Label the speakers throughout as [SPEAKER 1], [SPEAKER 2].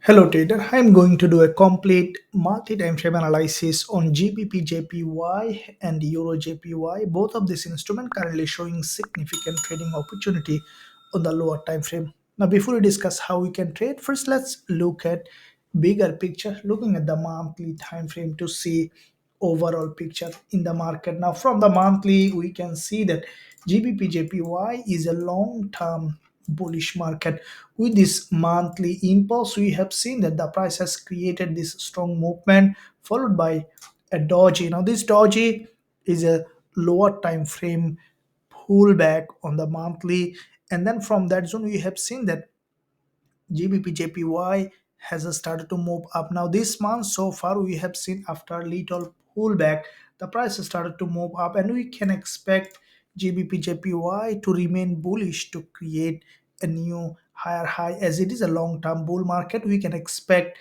[SPEAKER 1] Hello trader, I'm going to do a complete multi-time frame analysis on GBPJPY and EURJPY. Both of these instruments currently showing significant trading opportunity on the lower time frame. Now before we discuss how we can trade, first let's look at bigger picture, looking at the monthly time frame to see overall picture in the market. Now from the monthly we can see that GBPJPY is a long-term bullish market. With this monthly impulse, we have seen that the price has created this strong movement followed by a doji. Now this doji is a lower time frame pullback on the monthly, and then from that zone we have seen that GBPJPY has started to move up. Now this month so far we have seen after a little pullback, the price has started to move up, and we can expect GBPJPY to remain bullish to create a new higher high. As it is a long-term bull market, we can expect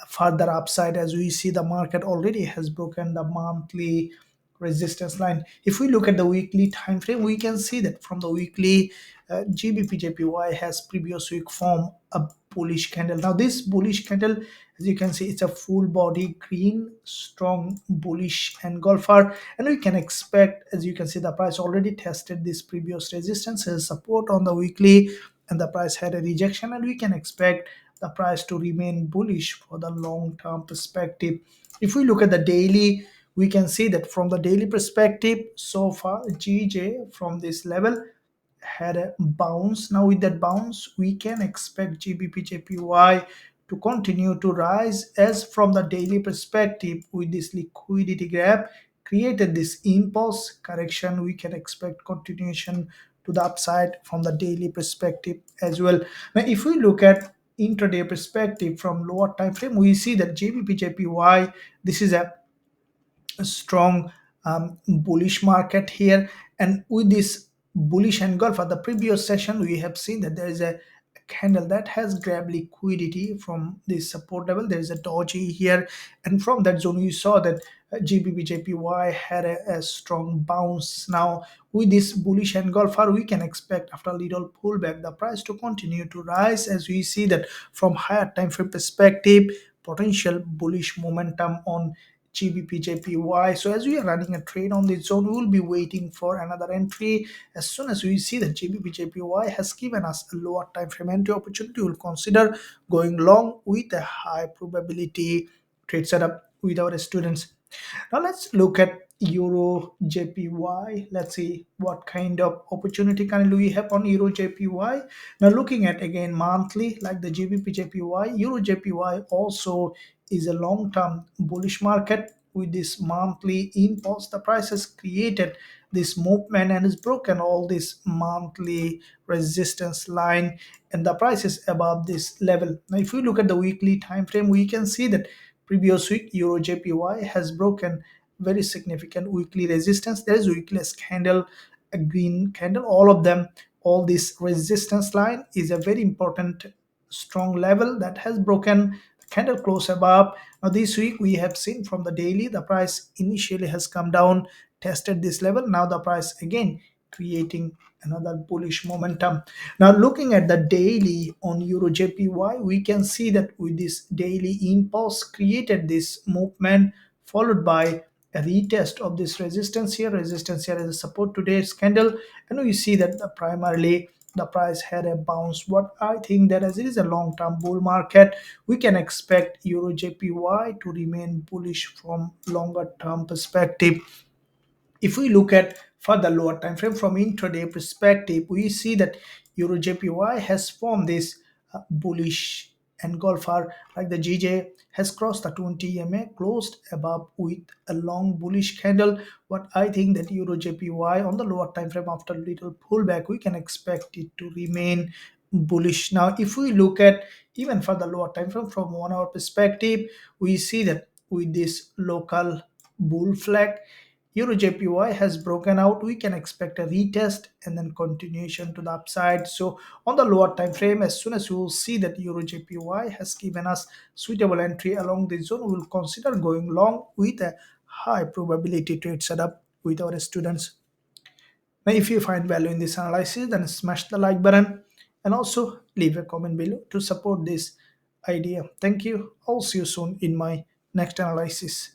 [SPEAKER 1] further upside. As we see, the market already has broken the monthly resistance line. If we look at the weekly time frame, we can see that from the weekly GBPJPY has previous week formed a bullish candle. Now this bullish candle, as you can see, it's a full body green strong bullish engulfer, and we can expect, as you can see, the price already tested this previous resistance as support on the weekly, and the price had a rejection, and we can expect the price to remain bullish for the long term perspective. If we look at the daily, we can see that from the daily perspective so far GJ from this level had a bounce. Now with that bounce we can expect GBPJPY to continue to rise, as from the daily perspective with this liquidity gap created this impulse correction, we can expect continuation to the upside from the daily perspective as well. Now if we look at intraday perspective from lower time frame, we see that GBPJPY, this is a strong bullish market here, and with this bullish engulf at the previous session we have seen that there is a candle that has grabbed liquidity from this support level. There is a doji here, and from that zone we saw that GBPJPY had a strong bounce. Now with this bullish engulfer we can expect after a little pullback the price to continue to rise, as we see that from higher time frame perspective potential bullish momentum on GBPJPY. So as we are running a trade on this zone, we will be waiting for another entry. As soon as we see that GBPJPY has given us a lower time frame entry opportunity, we will consider going long with a high probability trade setup with our students. Now let's look at Euro JPY. Let's see what kind of opportunity currently we have on Euro JPY. Now looking at again monthly like the GBP JPY, Euro JPY also is a long-term bullish market. With this monthly impulse, the price has created this movement and has broken all this monthly resistance line, and the price is above this level. Now if we look at the weekly time frame, we can see that previous week EURJPY has broken very significant weekly resistance. There is weekly candle, a green candle, all of them, all this resistance line is a very important strong level that has broken the candle close above. Now this week we have seen from the daily the price initially has come down, tested this level, now the price again creating another bullish momentum. Now looking at the daily on EURJPY, we can see that with this daily impulse created this movement followed by a retest of this resistance here as a support today's candle, and we see that primarily the price had a bounce. What I think that as it is a long-term bull market, we can expect EURJPY to remain bullish from longer term perspective. If we look at further lower time frame from intraday perspective, we see that EURJPY has formed this bullish engulfer like the GJ has crossed the 20 EMA, closed above with a long bullish candle. What I think that EURJPY on the lower time frame after a little pullback, we can expect it to remain bullish. Now if we look at even for the lower time frame from 1 hour perspective, we see that with this local bull flag EURJPY has broken out. We can expect a retest and then continuation to the upside. So on the lower time frame, as soon as we will see that EURJPY has given us suitable entry along this zone, we will consider going long with a high probability trade setup with our students. Now if you find value in this analysis, then smash the like button and also leave a comment below to support this idea. Thank you. I'll see you soon in my next analysis.